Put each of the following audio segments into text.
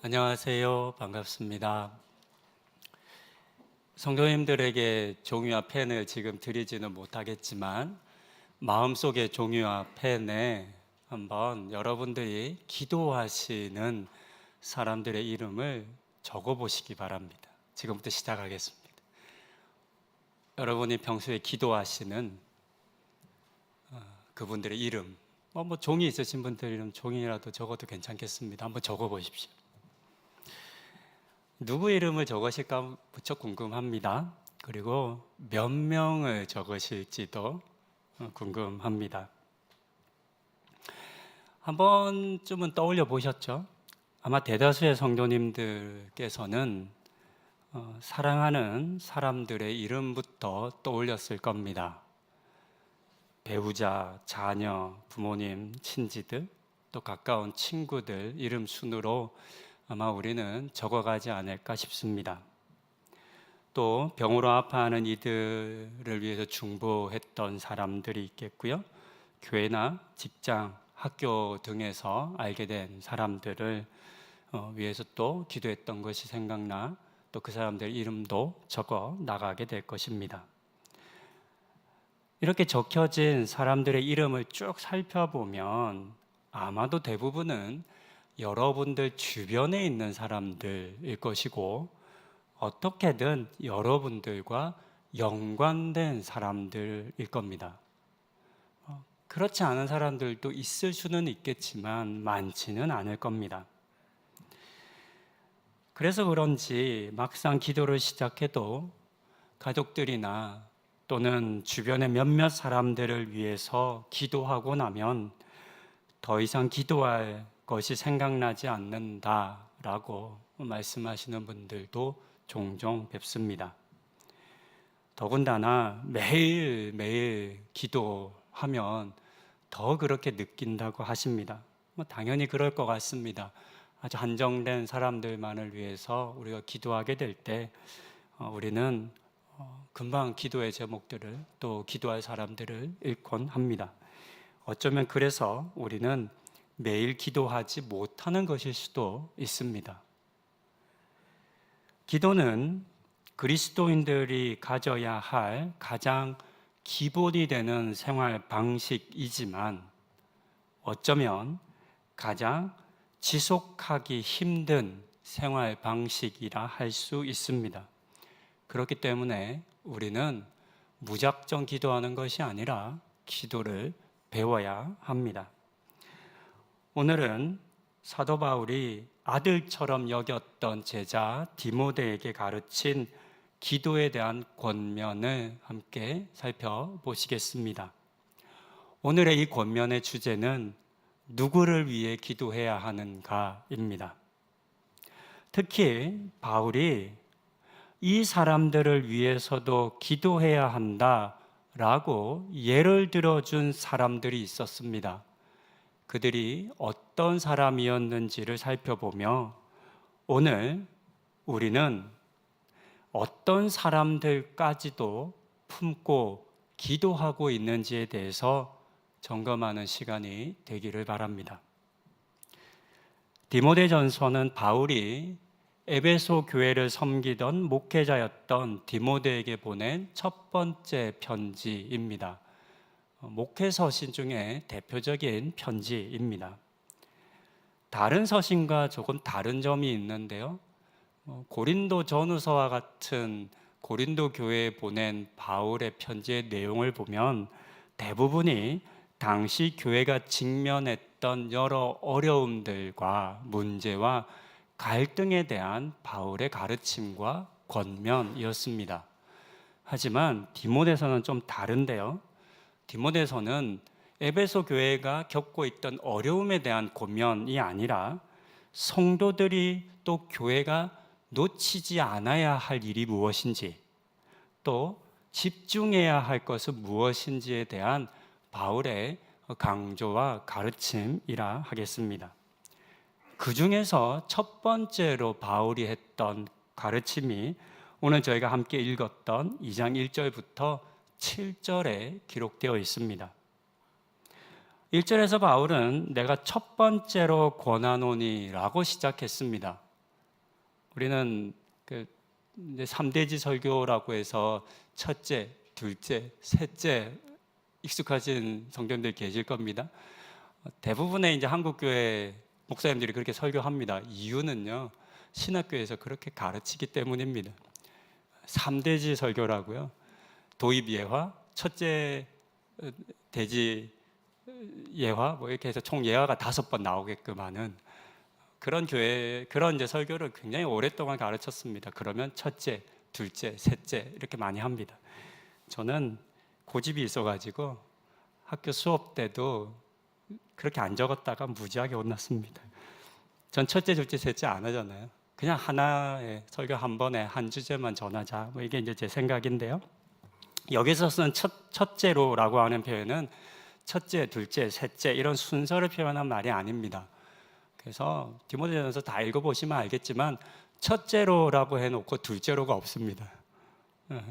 안녕하세요. 반갑습니다. 성도님들에게 종이와 펜을 지금 드리지는 못하겠지만 마음속의 종이와 펜에 한번 여러분들이 기도하시는 사람들의 이름을 적어 보시기 바랍니다. 지금부터 시작하겠습니다. 여러분이 평소에 기도하시는 그분들의 이름, 뭐 종이 있으신 분들 이름 종이라도 적어도 괜찮겠습니다. 한번 적어 보십시오. 누구 이름을 적으실까 무척 궁금합니다. 그리고 몇 명을 적으실지도 궁금합니다. 한 번쯤은 떠올려 보셨죠? 아마 대다수의 성도님들께서는 사랑하는 사람들의 이름부터 떠올렸을 겁니다. 배우자, 자녀, 부모님, 친지들, 또 가까운 친구들 이름 순으로 아마 우리는 적어가지 않을까 싶습니다. 또 병으로 아파하는 이들을 위해서 중보했던 사람들이 있겠고요. 교회나 직장, 학교 등에서 알게 된 사람들을 위해서 또 기도했던 것이 생각나 또 그 사람들 이름도 적어 나가게 될 것입니다. 이렇게 적혀진 사람들의 이름을 쭉 살펴보면 아마도 대부분은 여러분들 주변에 있는 사람들일 것이고 어떻게든 여러분들과 연관된 사람들일 겁니다. 그렇지 않은 사람들도 있을 수는 있겠지만 많지는 않을 겁니다. 그래서 그런지 막상 기도를 시작해도 가족들이나 또는 주변의 몇몇 사람들을 위해서 기도하고 나면 더 이상 기도할 것이 생각나지 않는다라고 말씀하시는 분들도 종종 뵙습니다. 더군다나 매일매일 기도하면 더 그렇게 느낀다고 하십니다. 당연히 그럴 것 같습니다. 아주 한정된 사람들만을 위해서 우리가 기도하게 될 때 우리는 금방 기도의 제목들을 또 기도할 사람들을 잃곤 합니다. 어쩌면 그래서 우리는 매일 기도하지 못하는 것일 수도 있습니다. 기도는 그리스도인들이 가져야 할 가장 기본이 되는 생활 방식이지만 어쩌면 가장 지속하기 힘든 생활 방식이라 할 수 있습니다. 그렇기 때문에 우리는 무작정 기도하는 것이 아니라 기도를 배워야 합니다. 오늘은 사도 바울이 아들처럼 여겼던 제자 디모데에게 가르친 기도에 대한 권면을 함께 살펴보시겠습니다. 오늘의 이 권면의 주제는 누구를 위해 기도해야 하는가입니다. 특히 바울이 이 사람들을 위해서도 기도해야 한다라고 예를 들어준 사람들이 있었습니다. 그들이 어떤 사람이었는지를 살펴보며 오늘 우리는 어떤 사람들까지도 품고 기도하고 있는지에 대해서 점검하는 시간이 되기를 바랍니다. 디모데전서는 바울이 에베소 교회를 섬기던 목회자였던 디모데에게 보낸 첫 번째 편지입니다. 목회 서신 중에 대표적인 편지입니다. 다른 서신과 조금 다른 점이 있는데요. 고린도 전후서와 같은 고린도 교회에 보낸 바울의 편지의 내용을 보면 대부분이 당시 교회가 직면했던 여러 어려움들과 문제와 갈등에 대한 바울의 가르침과 권면이었습니다. 하지만 디모데서는 좀 다른데요. 디모데서는 에베소 교회가 겪고 있던 어려움에 대한 권면이 아니라 성도들이 또 교회가 놓치지 않아야 할 일이 무엇인지 또 집중해야 할 것은 무엇인지에 대한 바울의 강조와 가르침이라 하겠습니다. 그 중에서 첫 번째로 바울이 했던 가르침이 오늘 저희가 함께 읽었던 2장 1절부터 7절에 기록되어 있습니다. 1절에서 바울은 내가 첫 번째로 권하노니 라고 시작했습니다. 우리는 그 이제 3대지 설교라고 해서 첫째, 둘째, 셋째 익숙하신 성도님들 계실 겁니다. 대부분의 이제 한국 교회 목사님들이 그렇게 설교합니다. 이유는요, 신학교에서 그렇게 가르치기 때문입니다. 3대지 설교라고요. 도입 예화, 첫째 대지 예화, 뭐 이렇게 해서 총 예화가 5번 나오게끔 하는 그런 교회, 그런 이제 설교를 굉장히 오랫동안 가르쳤습니다. 그러면 첫째, 둘째, 셋째 이렇게 많이 합니다. 저는 고집이 있어가지고 학교 수업 때도 그렇게 안 적었다가 무지하게 혼났습니다. 전 첫째, 둘째, 셋째 안 하잖아요. 그냥 하나의 설교 한 번에 한 주제만 전하자. 뭐 이게 이제 제 생각인데요. 여기서 쓴 첫째로라고 하는 표현은 첫째, 둘째, 셋째 이런 순서를 표현한 말이 아닙니다. 그래서 디모데전서 다 읽어보시면 알겠지만 첫째로라고 해놓고 둘째로가 없습니다.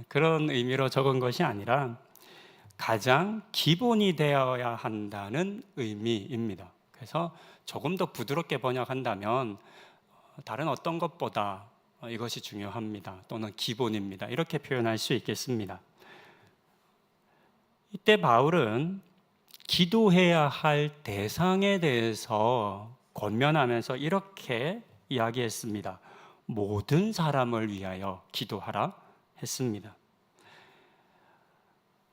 그런 의미로 적은 것이 아니라 가장 기본이 되어야 한다는 의미입니다. 그래서 조금 더 부드럽게 번역한다면 다른 어떤 것보다 이것이 중요합니다. 또는 기본입니다. 이렇게 표현할 수 있겠습니다. 이때 바울은 기도해야 할 대상에 대해서 권면하면서 이렇게 이야기했습니다. 모든 사람을 위하여 기도하라 했습니다.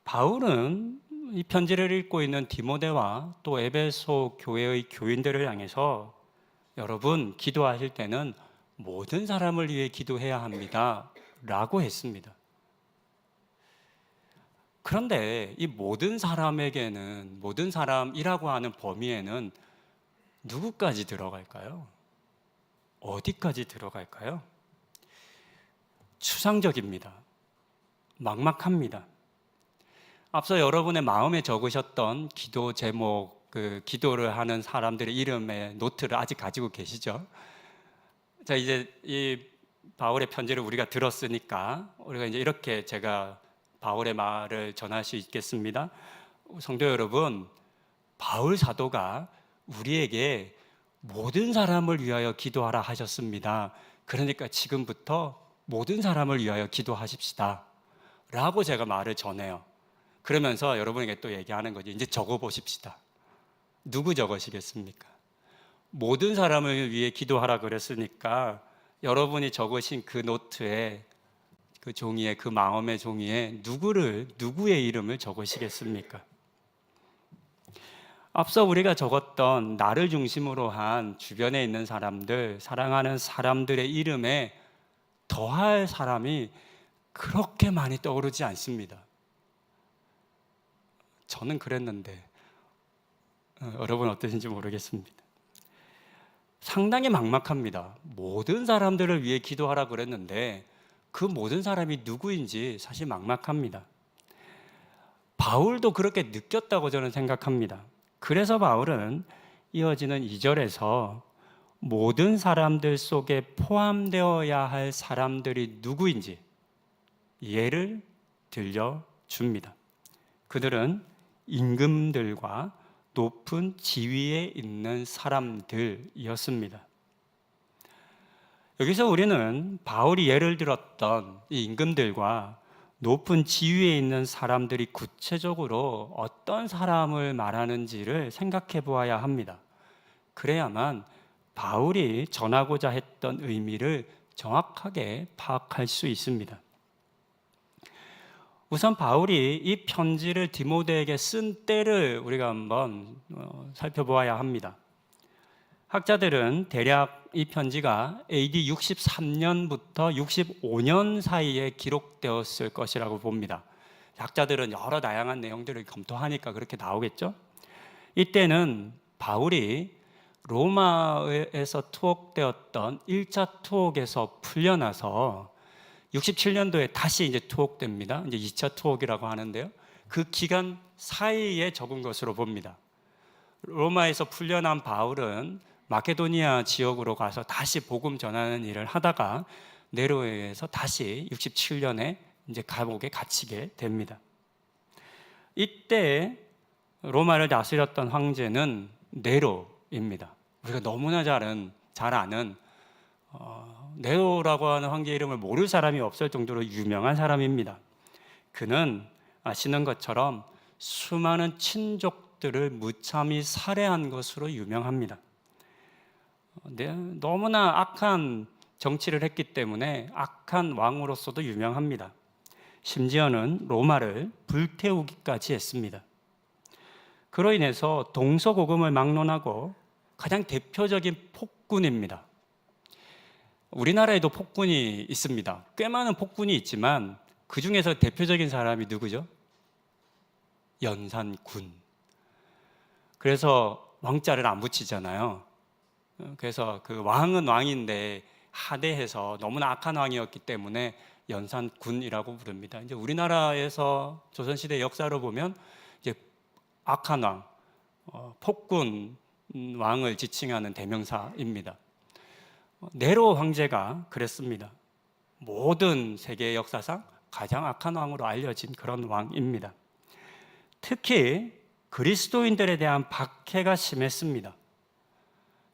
바울은 이 편지를 읽고 있는 디모데와 또 에베소 교회의 교인들을 향해서 여러분 기도하실 때는 모든 사람을 위해 기도해야 합니다 라고 했습니다. 그런데 이 모든 사람에게는, 모든 사람이라고 하는 범위에는 누구까지 들어갈까요? 어디까지 들어갈까요? 추상적입니다. 막막합니다. 앞서 여러분의 마음에 적으셨던 기도 제목, 그 기도를 하는 사람들의 이름의 노트를 아직 가지고 계시죠? 자, 이제 이 바울의 편지를 우리가 들었으니까 우리가 이제 이렇게 제가 바울의 말을 전할 수 있겠습니다. 성도 여러분, 바울 사도가 우리에게 모든 사람을 위하여 기도하라 하셨습니다. 그러니까 지금부터 모든 사람을 위하여 기도하십시다 라고 제가 말을 전해요. 그러면서 여러분에게 또 얘기하는 거지. 이제 적어보십시다. 누구 적으시겠습니까? 모든 사람을 위해 기도하라 그랬으니까 여러분이 적으신 그 노트에, 그 종이에, 그 마음의 종이에 누구의 이름을 적으시겠습니까? 앞서 우리가 적었던 나를 중심으로 한 주변에 있는 사람들, 사랑하는 사람들의 이름에 더할 사람이 그렇게 많이 떠오르지 않습니다. 저는 그랬는데 여러분 어떠신지 모르겠습니다. 상당히 막막합니다. 모든 사람들을 위해 기도하라 그랬는데 그 모든 사람이 누구인지 사실 막막합니다. 바울도 그렇게 느꼈다고 저는 생각합니다. 그래서 바울은 이어지는 2절에서 모든 사람들 속에 포함되어야 할 사람들이 누구인지 예를 들려줍니다. 그들은 임금들과 높은 지위에 있는 사람들이었습니다. 여기서 우리는 바울이 예를 들었던 이 임금들과 높은 지위에 있는 사람들이 구체적으로 어떤 사람을 말하는지를 생각해 보아야 합니다. 그래야만 바울이 전하고자 했던 의미를 정확하게 파악할 수 있습니다. 우선 바울이 이 편지를 디모데에게 쓴 때를 우리가 한번 살펴보아야 합니다. 학자들은 대략 이 편지가 AD 63년부터 65년 사이에 기록되었을 것이라고 봅니다. 학자들은 여러 다양한 내용들을 검토하니까 그렇게 나오겠죠? 이때는 바울이 로마에서 투옥되었던 1차 투옥에서 풀려나서 67년도에 다시 이제 투옥됩니다. 이제 2차 투옥이라고 하는데요. 그 기간 사이에 적은 것으로 봅니다. 로마에서 풀려난 바울은 마케도니아 지역으로 가서 다시 복음 전하는 일을 하다가 네로에서 다시 67년에 이제 감옥에 갇히게 됩니다. 이때 로마를 다스렸던 황제는 네로입니다. 우리가 너무나 잘 아는 네로라고 하는 황제 이름을 모를 사람이 없을 정도로 유명한 사람입니다. 그는 아시는 것처럼 수많은 친족들을 무참히 살해한 것으로 유명합니다. 너무나 악한 정치를 했기 때문에 악한 왕으로서도 유명합니다. 심지어는 로마를 불태우기까지 했습니다. 그로 인해서 동서고금을 막론하고 가장 대표적인 폭군입니다. 우리나라에도 폭군이 있습니다. 꽤 많은 폭군이 있지만 그 중에서 대표적인 사람이 누구죠? 연산군. 그래서 왕자를 안 붙이잖아요. 그래서 그 왕은 왕인데 하대해서 너무나 악한 왕이었기 때문에 연산군이라고 부릅니다. 이제 우리나라에서 조선시대 역사로 보면 이제 악한 왕, 폭군 왕을 지칭하는 대명사입니다. 네로 황제가 그랬습니다. 모든 세계 역사상 가장 악한 왕으로 알려진 그런 왕입니다. 특히 그리스도인들에 대한 박해가 심했습니다.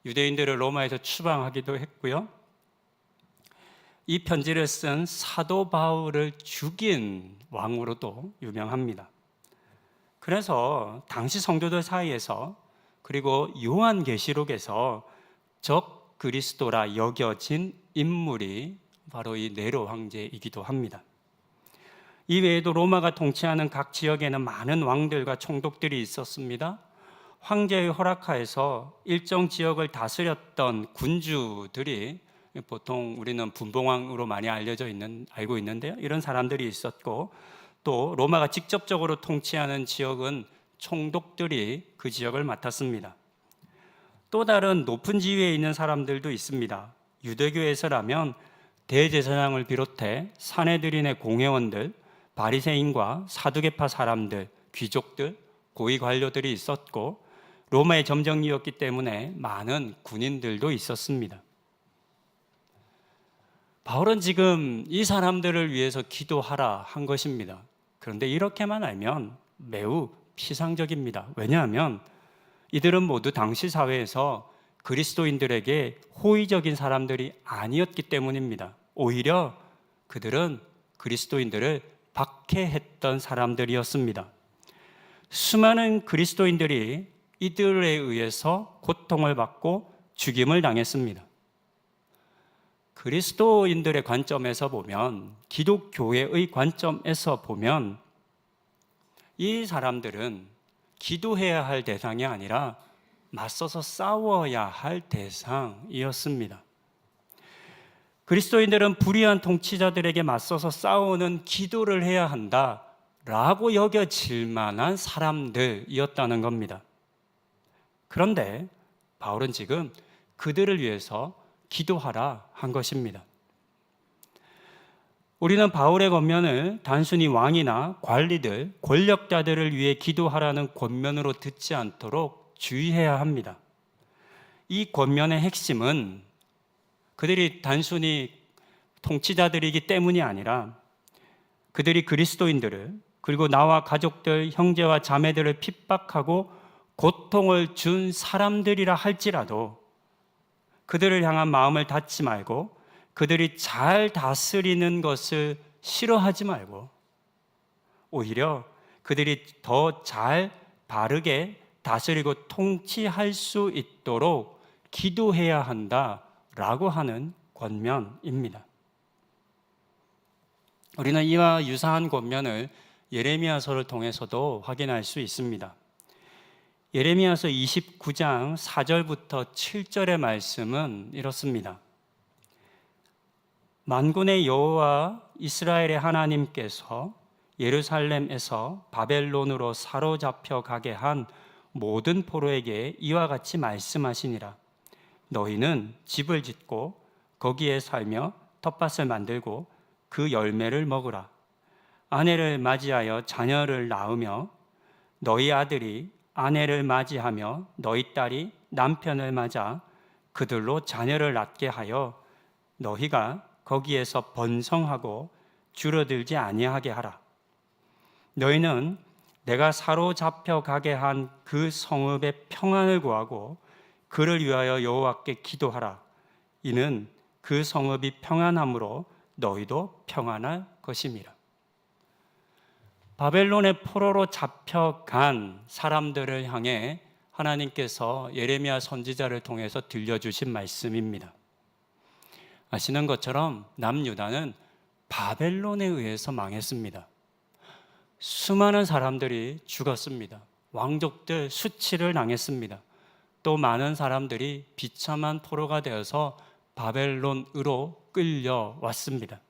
유대인들을 로마에서 추방하기도 했고요. 이 편지를 쓴 사도 바울을 죽인 왕으로도 유명합니다. 그래서 당시 성도들 사이에서 그리고 요한계시록에서 적 그리스도라 여겨진 인물이 바로 이 네로 황제이기도 합니다. 이 외에도 로마가 통치하는 각 지역에는 많은 왕들과 총독들이 있었습니다. 황제의 허락하에서 일정 지역을 다스렸던 군주들이 보통 우리는 분봉왕으로 많이 알고 있는데요. 이런 사람들이 있었고 또 로마가 직접적으로 통치하는 지역은 총독들이 그 지역을 맡았습니다. 또 다른 높은 지위에 있는 사람들도 있습니다. 유대교에서라면 대제사장을 비롯해 사내들인의 공회원들, 바리새인과 사두개파 사람들, 귀족들, 고위 관료들이 있었고 로마의 점령이었기 때문에 많은 군인들도 있었습니다. 바울은 지금 이 사람들을 위해서 기도하라 한 것입니다. 그런데 이렇게만 알면 매우 피상적입니다. 왜냐하면 이들은 모두 당시 사회에서 그리스도인들에게 호의적인 사람들이 아니었기 때문입니다. 오히려 그들은 그리스도인들을 박해했던 사람들이었습니다. 수많은 그리스도인들이 이들에 의해서 고통을 받고 죽임을 당했습니다. 그리스도인들의 관점에서 보면, 기독교회의 관점에서 보면 이 사람들은 기도해야 할 대상이 아니라 맞서서 싸워야 할 대상이었습니다. 그리스도인들은 불의한 통치자들에게 맞서서 싸우는 기도를 해야 한다라고 여겨질 만한 사람들이었다는 겁니다. 그런데 바울은 지금 그들을 위해서 기도하라 한 것입니다. 우리는 바울의 권면을 단순히 왕이나 관리들, 권력자들을 위해 기도하라는 권면으로 듣지 않도록 주의해야 합니다. 이 권면의 핵심은 그들이 단순히 통치자들이기 때문이 아니라 그들이 그리스도인들을, 그리고 나와 가족들, 형제와 자매들을 핍박하고 고통을 준 사람들이라 할지라도 그들을 향한 마음을 닫지 말고 그들이 잘 다스리는 것을 싫어하지 말고 오히려 그들이 더 잘 바르게 다스리고 통치할 수 있도록 기도해야 한다라고 하는 권면입니다. 우리는 이와 유사한 권면을 예레미야서를 통해서도 확인할 수 있습니다. 예레미야서 29장 4절부터 7절의 말씀은 이렇습니다. 만군의 여호와 이스라엘의 하나님께서 예루살렘에서 바벨론으로 사로잡혀 가게 한 모든 포로에게 이와 같이 말씀하시니라. 너희는 집을 짓고 거기에 살며 텃밭을 만들고 그 열매를 먹으라. 아내를 맞이하여 자녀를 낳으며 너희 아들이 아내를 맞이하며 너희 딸이 남편을 맞아 그들로 자녀를 낳게 하여 너희가 거기에서 번성하고 줄어들지 아니하게 하라. 너희는 내가 사로잡혀 가게 한 그 성읍의 평안을 구하고 그를 위하여 여호와께 기도하라. 이는 그 성읍이 평안함으로 너희도 평안할 것임이라. 바벨론의 포로로 잡혀간 사람들을 향해 하나님께서 예레미야 선지자를 통해서 들려주신 말씀입니다. 아시는 것처럼 남유다는 바벨론에 의해서 망했습니다. 수많은 사람들이 죽었습니다. 왕족들 수치를 당했습니다. 또 많은 사람들이 비참한 포로가 되어서 바벨론으로 끌려왔습니다.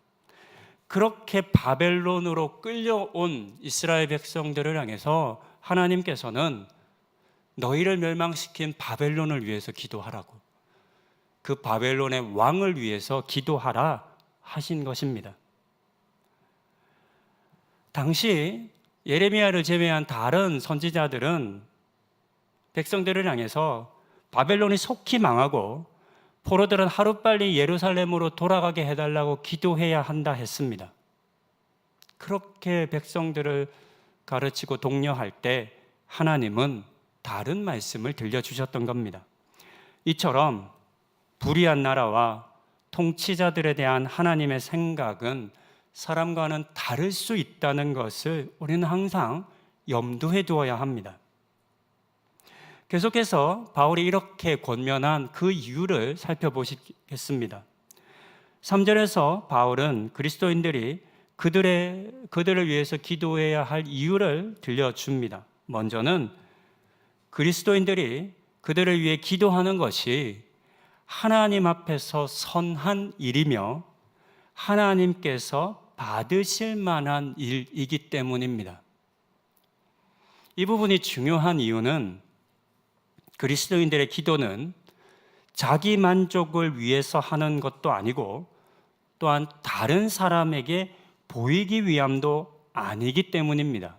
그렇게 바벨론으로 끌려온 이스라엘 백성들을 향해서 하나님께서는 너희를 멸망시킨 바벨론을 위해서 기도하라고, 그 바벨론의 왕을 위해서 기도하라 하신 것입니다. 당시 예레미야를 제외한 다른 선지자들은 백성들을 향해서 바벨론이 속히 망하고 포로들은 하루빨리 예루살렘으로 돌아가게 해달라고 기도해야 한다 했습니다. 그렇게 백성들을 가르치고 독려할 때 하나님은 다른 말씀을 들려주셨던 겁니다. 이처럼 불의한 나라와 통치자들에 대한 하나님의 생각은 사람과는 다를 수 있다는 것을 우리는 항상 염두에 두어야 합니다. 계속해서 바울이 이렇게 권면한 그 이유를 살펴보시겠습니다. 3절에서 바울은 그리스도인들이 그들을 위해서 기도해야 할 이유를 들려줍니다. 먼저는 그리스도인들이 그들을 위해 기도하는 것이 하나님 앞에서 선한 일이며 하나님께서 받으실 만한 일이기 때문입니다. 이 부분이 중요한 이유는 그리스도인들의 기도는 자기 만족을 위해서 하는 것도 아니고 또한 다른 사람에게 보이기 위함도 아니기 때문입니다.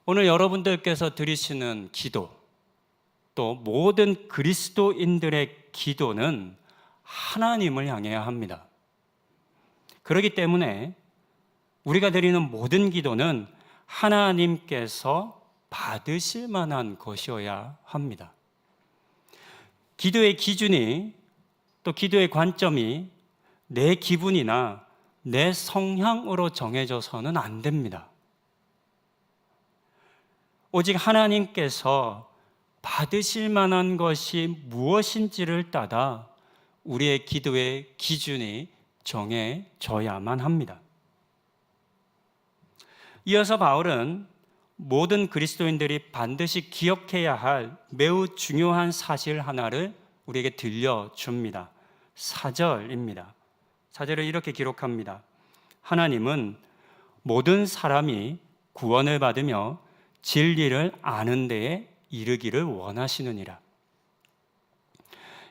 오늘 여러분들께서 드리시는 기도, 또 모든 그리스도인들의 기도는 하나님을 향해야 합니다. 그렇기 때문에 우리가 드리는 모든 기도는 하나님께서 받으실 만한 것이어야 합니다. 기도의 기준이, 또 기도의 관점이 내 기분이나 내 성향으로 정해져서는 안 됩니다. 오직 하나님께서 받으실 만한 것이 무엇인지를 따라 우리의 기도의 기준이 정해져야만 합니다. 이어서 바울은 모든 그리스도인들이 반드시 기억해야 할 매우 중요한 사실 하나를 우리에게 들려줍니다. 4절입니다. 4절을 이렇게 기록합니다. 하나님은 모든 사람이 구원을 받으며 진리를 아는 데에 이르기를 원하시느니라.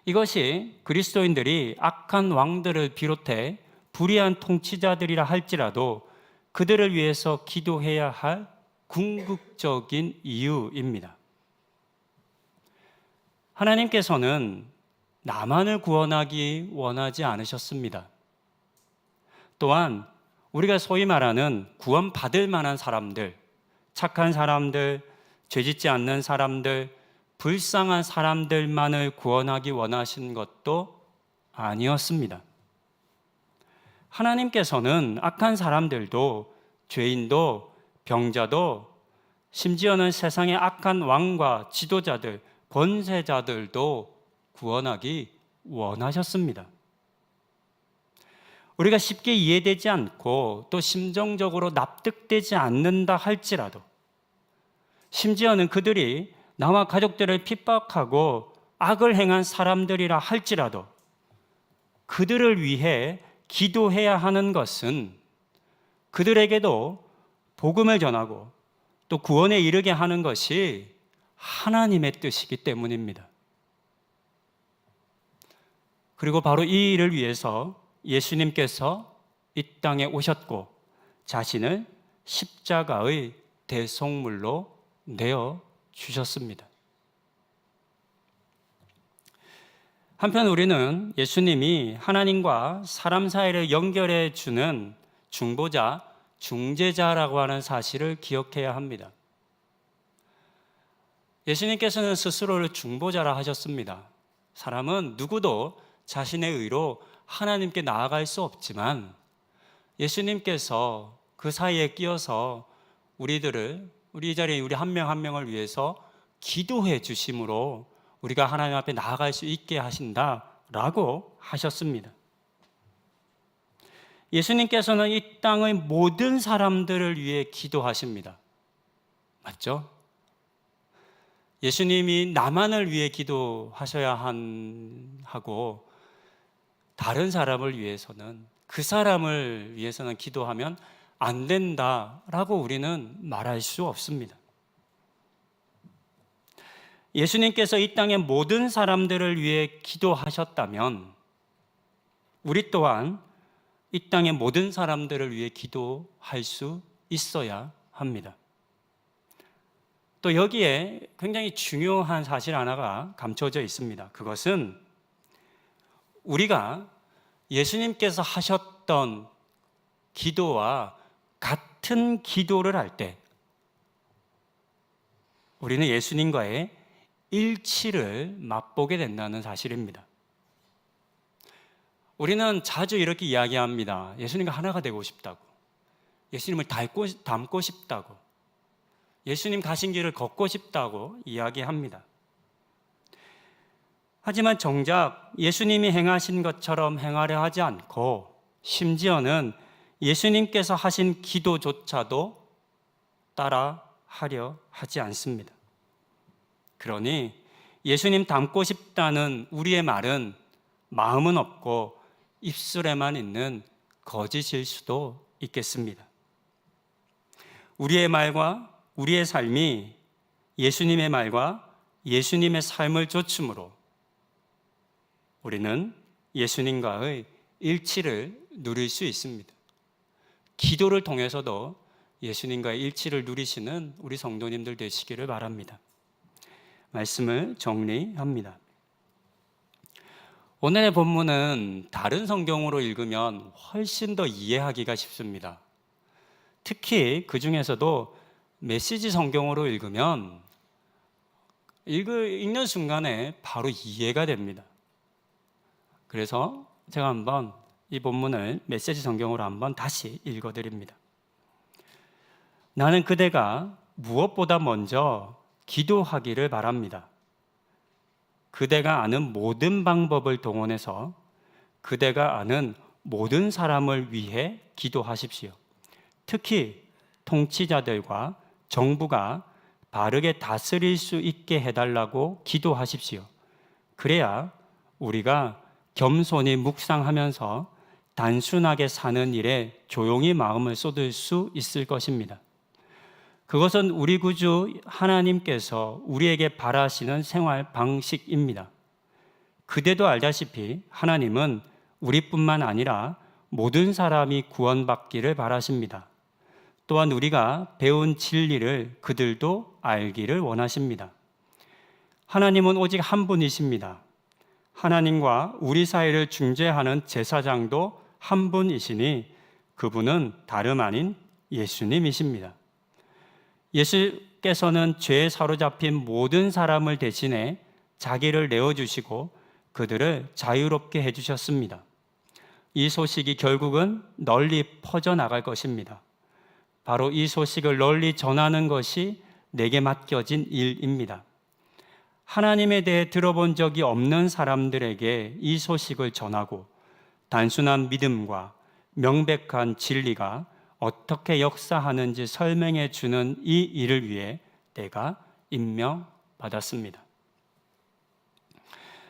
이것이 그리스도인들이 악한 왕들을 비롯해 불의한 통치자들이라 할지라도 그들을 위해서 기도해야 할 궁극적인 이유입니다. 하나님께서는 나만을 구원하기 원하지 않으셨습니다. 또한 우리가 소위 말하는 구원받을 만한 사람들, 착한 사람들, 죄짓지 않는 사람들, 불쌍한 사람들만을 구원하기 원하신 것도 아니었습니다. 하나님께서는 악한 사람들도, 죄인도, 병자도, 심지어는 세상의 악한 왕과 지도자들, 권세자들도 구원하기 원하셨습니다. 우리가 쉽게 이해되지 않고 또 심정적으로 납득되지 않는다 할지라도, 심지어는 그들이 나와 가족들을 핍박하고 악을 행한 사람들이라 할지라도 그들을 위해 기도해야 하는 것은 그들에게도 복음을 전하고 또 구원에 이르게 하는 것이 하나님의 뜻이기 때문입니다. 그리고 바로 이 일을 위해서 예수님께서 이 땅에 오셨고 자신을 십자가의 대속물로 내어 주셨습니다. 한편 우리는 예수님이 하나님과 사람 사이를 연결해 주는 중보자, 중재자라고 하는 사실을 기억해야 합니다. 예수님께서는 스스로를 중보자라 하셨습니다. 사람은 누구도 자신의 의로 하나님께 나아갈 수 없지만 예수님께서 그 사이에 끼어서 우리 이 자리에 우리 한 명 한 명을 위해서 기도해 주심으로 우리가 하나님 앞에 나아갈 수 있게 하신다라고 하셨습니다. 예수님께서는 이 땅의 모든 사람들을 위해 기도하십니다. 맞죠? 예수님이 나만을 위해 기도하셔야 하고 다른 사람을 위해서는, 그 사람을 위해서는 기도하면 안 된다라고 우리는 말할 수 없습니다. 예수님께서 이 땅의 모든 사람들을 위해 기도하셨다면 우리 또한 이 땅의 모든 사람들을 위해 기도할 수 있어야 합니다. 또 여기에 굉장히 중요한 사실 하나가 감춰져 있습니다. 그것은 우리가 예수님께서 하셨던 기도와 같은 기도를 할 때 우리는 예수님과의 일치를 맛보게 된다는 사실입니다. 우리는 자주 이렇게 이야기합니다. 예수님과 하나가 되고 싶다고, 예수님을 닮고 싶다고, 예수님 가신 길을 걷고 싶다고 이야기합니다. 하지만 정작 예수님이 행하신 것처럼 행하려 하지 않고 심지어는 예수님께서 하신 기도조차도 따라 하려 하지 않습니다. 그러니 예수님 닮고 싶다는 우리의 말은 마음은 없고 입술에만 있는 거짓일 수도 있겠습니다. 우리의 말과 우리의 삶이 예수님의 말과 예수님의 삶을 좇음으로 우리는 예수님과의 일치를 누릴 수 있습니다. 기도를 통해서도 예수님과의 일치를 누리시는 우리 성도님들 되시기를 바랍니다. 말씀을 정리합니다. 오늘의 본문은 다른 성경으로 읽으면 훨씬 더 이해하기가 쉽습니다. 특히 그 중에서도 메시지 성경으로 읽으면 읽는 순간에 바로 이해가 됩니다. 그래서 제가 한번 이 본문을 메시지 성경으로 한번 다시 읽어드립니다. 나는 그대가 무엇보다 먼저 기도하기를 바랍니다. 그대가 아는 모든 방법을 동원해서 그대가 아는 모든 사람을 위해 기도하십시오. 특히 통치자들과 정부가 바르게 다스릴 수 있게 해달라고 기도하십시오. 그래야 우리가 겸손히 묵상하면서 단순하게 사는 일에 조용히 마음을 쏟을 수 있을 것입니다. 그것은 우리 구주 하나님께서 우리에게 바라시는 생활 방식입니다. 그대도 알다시피 하나님은 우리뿐만 아니라 모든 사람이 구원받기를 바라십니다. 또한 우리가 배운 진리를 그들도 알기를 원하십니다. 하나님은 오직 한 분이십니다. 하나님과 우리 사이를 중재하는 제사장도 한 분이시니 그분은 다름 아닌 예수님이십니다. 예수께서는 죄에 사로잡힌 모든 사람을 대신해 자기를 내어주시고 그들을 자유롭게 해주셨습니다. 이 소식이 결국은 널리 퍼져나갈 것입니다. 바로 이 소식을 널리 전하는 것이 내게 맡겨진 일입니다. 하나님에 대해 들어본 적이 없는 사람들에게 이 소식을 전하고 단순한 믿음과 명백한 진리가 어떻게 역사하는지 설명해 주는 이 일을 위해 내가 임명받았습니다.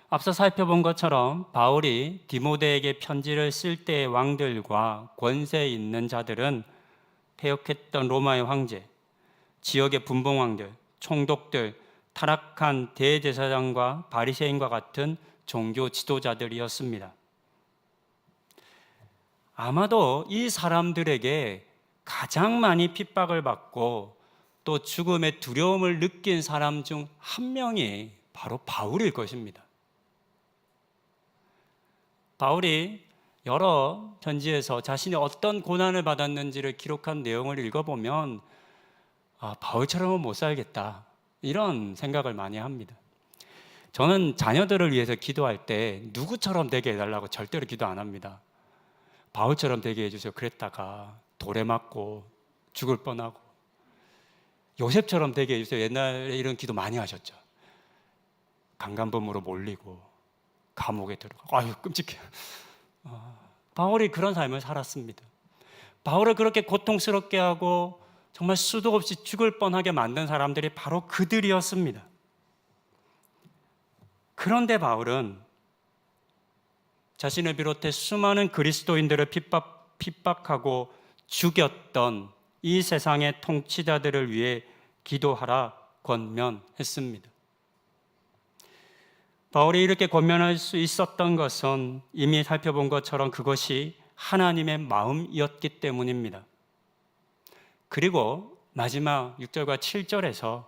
앞서 살펴본 것처럼 바울이 디모데에게 편지를 쓸 때의 왕들과 권세 있는 자들은 폐역했던 로마의 황제, 지역의 분봉왕들, 총독들, 타락한 대제사장과 바리새인과 같은 종교 지도자들이었습니다. 아마도 이 사람들에게 가장 많이 핍박을 받고 또 죽음의 두려움을 느낀 사람 중 한 명이 바로 바울일 것입니다. 바울이 여러 편지에서 자신이 어떤 고난을 받았는지를 기록한 내용을 읽어보면 바울처럼은 못 살겠다 이런 생각을 많이 합니다. 저는 자녀들을 위해서 기도할 때 누구처럼 되게 해달라고 절대로 기도 안 합니다. 바울처럼 되게 해주세요. 그랬다가 돌에 맞고 죽을 뻔하고, 요셉처럼 되게 해주세요. 옛날에 이런 기도 많이 하셨죠. 강간범으로 몰리고 감옥에 들어가고, 아유 끔찍해. 바울이 그런 삶을 살았습니다. 바울을 그렇게 고통스럽게 하고 정말 수도 없이 죽을 뻔하게 만든 사람들이 바로 그들이었습니다. 그런데 바울은 자신을 비롯해 수많은 그리스도인들을 핍박하고 죽였던 이 세상의 통치자들을 위해 기도하라 권면했습니다. 바울이 이렇게 권면할 수 있었던 것은 이미 살펴본 것처럼 그것이 하나님의 마음이었기 때문입니다. 그리고 마지막 6절과 7절에서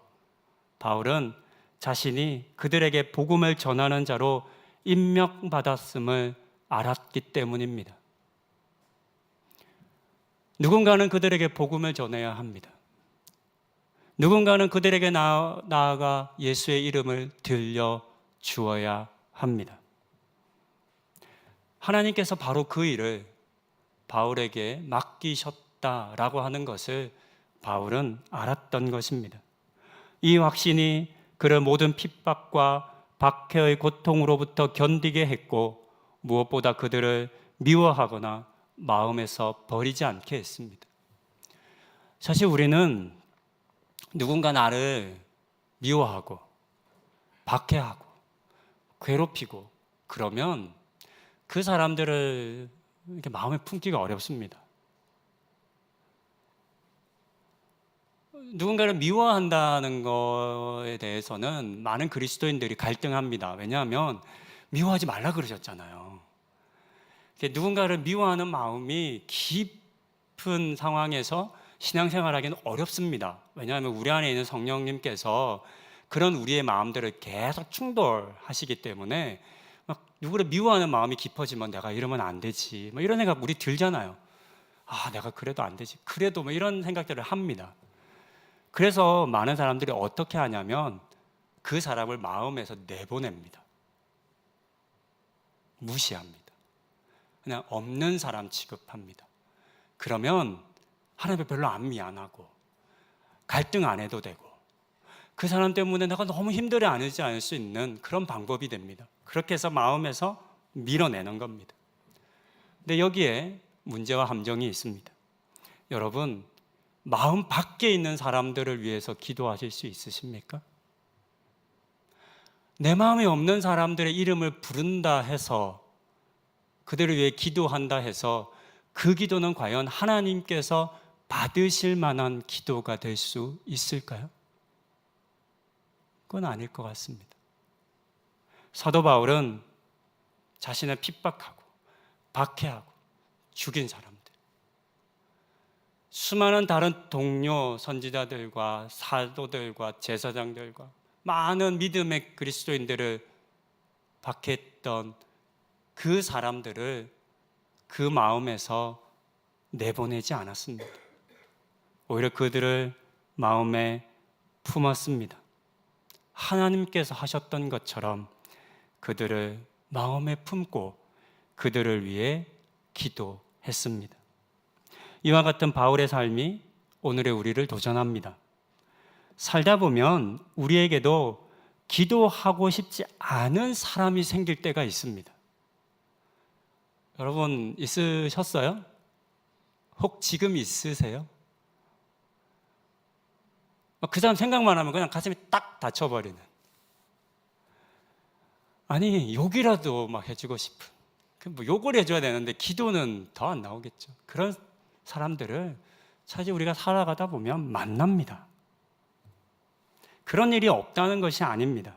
바울은 자신이 그들에게 복음을 전하는 자로 임명받았음을 알았기 때문입니다. 누군가는 그들에게 복음을 전해야 합니다. 누군가는 그들에게 나아가 예수의 이름을 들려주어야 합니다. 하나님께서 바로 그 일을 바울에게 맡기셨다라고 하는 것을 바울은 알았던 것입니다. 이 확신이 그를 모든 핍박과 박해의 고통으로부터 견디게 했고, 무엇보다 그들을 미워하거나 마음에서 버리지 않게 했습니다. 사실 우리는 누군가 나를 미워하고 박해하고 괴롭히고 그러면 그 사람들을 이렇게 마음에 품기가 어렵습니다. 누군가를 미워한다는 것에 대해서는 많은 그리스도인들이 갈등합니다. 왜냐하면 미워하지 말라 그러셨잖아요. 누군가를 미워하는 마음이 깊은 상황에서 신앙생활하기는 어렵습니다. 왜냐하면 우리 안에 있는 성령님께서 그런 우리의 마음들을 계속 충돌하시기 때문에 막 누구를 미워하는 마음이 깊어지면 내가 이러면 안 되지, 뭐 이런 생각 우리 들잖아요. 아, 내가 그래도 안 되지, 그래도 뭐 이런 생각들을 합니다. 그래서 많은 사람들이 어떻게 하냐면 그 사람을 마음에서 내보냅니다. 무시합니다. 그냥 없는 사람 취급합니다. 그러면 하나님 별로 안 미안하고 갈등 안 해도 되고 그 사람 때문에 내가 너무 힘들어 하지 않을 수 있는 그런 방법이 됩니다. 그렇게 해서 마음에서 밀어내는 겁니다. 근데 여기에 문제와 함정이 있습니다. 여러분, 마음 밖에 있는 사람들을 위해서 기도하실 수 있으십니까? 내 마음에 없는 사람들의 이름을 부른다 해서, 그들을 위해 기도한다 해서 그 기도는 과연 하나님께서 받으실 만한 기도가 될 수 있을까요? 그건 아닐 것 같습니다. 사도 바울은 자신을 핍박하고 박해하고 죽인 사람들, 수많은 다른 동료 선지자들과 사도들과 제사장들과 많은 믿음의 그리스도인들을 박해했던 그 사람들을 그 마음에서 내보내지 않았습니다. 오히려 그들을 마음에 품었습니다. 하나님께서 하셨던 것처럼 그들을 마음에 품고 그들을 위해 기도했습니다. 이와 같은 바울의 삶이 오늘의 우리를 도전합니다. 살다 보면 우리에게도 기도하고 싶지 않은 사람이 생길 때가 있습니다. 여러분 있으셨어요? 혹 지금 있으세요? 그 사람 생각만 하면 그냥 가슴이 딱 닫혀버리는, 아니 욕이라도 막 해주고 싶은, 뭐 욕을 해줘야 되는데 기도는 더 안 나오겠죠. 그런 사람들을 사실 우리가 살아가다 보면 만납니다. 그런 일이 없다는 것이 아닙니다.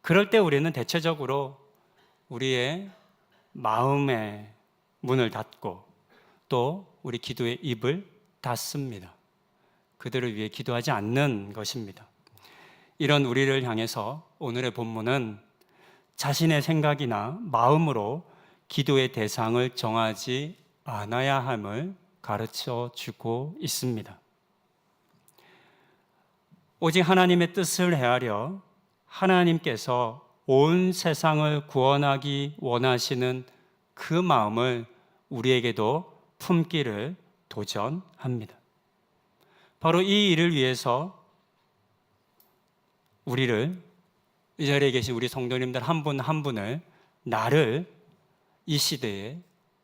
그럴 때 우리는 대체적으로 우리의 마음의 문을 닫고 또 우리 기도의 입을 닫습니다. 그들을 위해 기도하지 않는 것입니다. 이런 우리를 향해서 오늘의 본문은 자신의 생각이나 마음으로 기도의 대상을 정하지 않아야 함을 가르쳐 주고 있습니다. 오직 하나님의 뜻을 헤아려 하나님께서 온 세상을 구원하기 원하시는 그 마음을 우리에게도 품기를 도전합니다. 바로 이 일을 위해서 우리를, 이 자리에 계신 우리 성도님들 한 분 한 분을, 나를 이 시대에,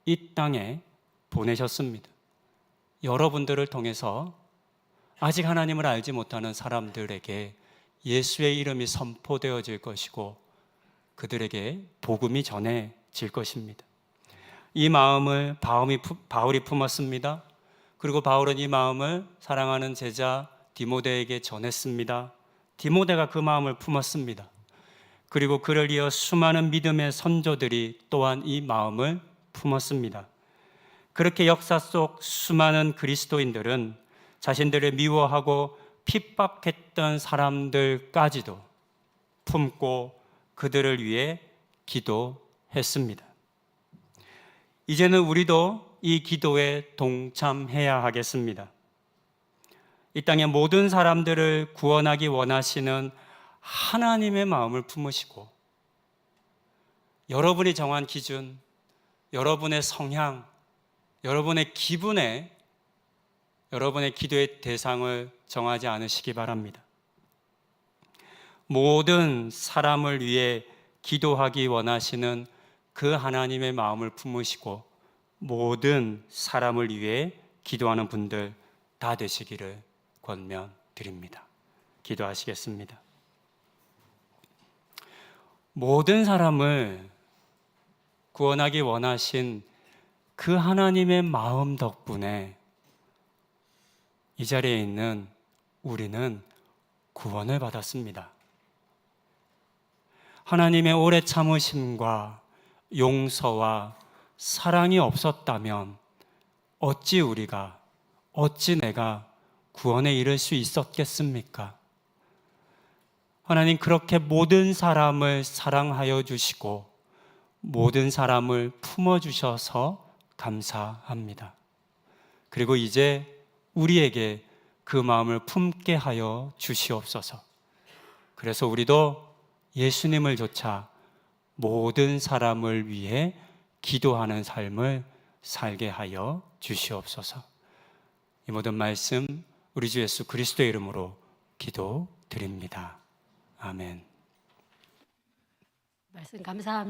이 땅에 보내셨습니다. 여러분들을 통해서 아직 하나님을 알지 못하는 사람들에게 예수의 이름이 선포되어질 것이고 그들에게 복음이 전해질 것입니다. 이 마음을 바울이 품었습니다. 그리고 바울은 이 마음을 사랑하는 제자 디모데에게 전했습니다. 디모데가 그 마음을 품었습니다. 그리고 그를 이어 수많은 믿음의 선조들이 또한 이 마음을 품었습니다. 그렇게 역사 속 수많은 그리스도인들은 자신들을 미워하고 핍박했던 사람들까지도 품고 그들을 위해 기도했습니다. 이제는 우리도 이 기도에 동참해야 하겠습니다. 이 땅의 모든 사람들을 구원하기 원하시는 하나님의 마음을 품으시고 여러분이 정한 기준, 여러분의 성향, 여러분의 기분에 여러분의 기도의 대상을 정하지 않으시기 바랍니다. 모든 사람을 위해 기도하기 원하시는 그 하나님의 마음을 품으시고 모든 사람을 위해 기도하는 분들 다 되시기를 권면드립니다. 기도하시겠습니다. 모든 사람을 구원하기 원하신 그 하나님의 마음 덕분에 이 자리에 있는 우리는 구원을 받았습니다. 하나님의 오래 참으심과 용서와 사랑이 없었다면 어찌 내가 구원에 이를 수 있었겠습니까? 하나님, 그렇게 모든 사람을 사랑하여 주시고 모든 사람을 품어주셔서 감사합니다. 그리고 이제 우리에게 그 마음을 품게 하여 주시옵소서. 그래서 우리도 예수님을 좇아 모든 사람을 위해 기도하는 삶을 살게 하여 주시옵소서. 이 모든 말씀 우리 주 예수 그리스도의 이름으로 기도드립니다. 아멘. 말씀 감사합니다.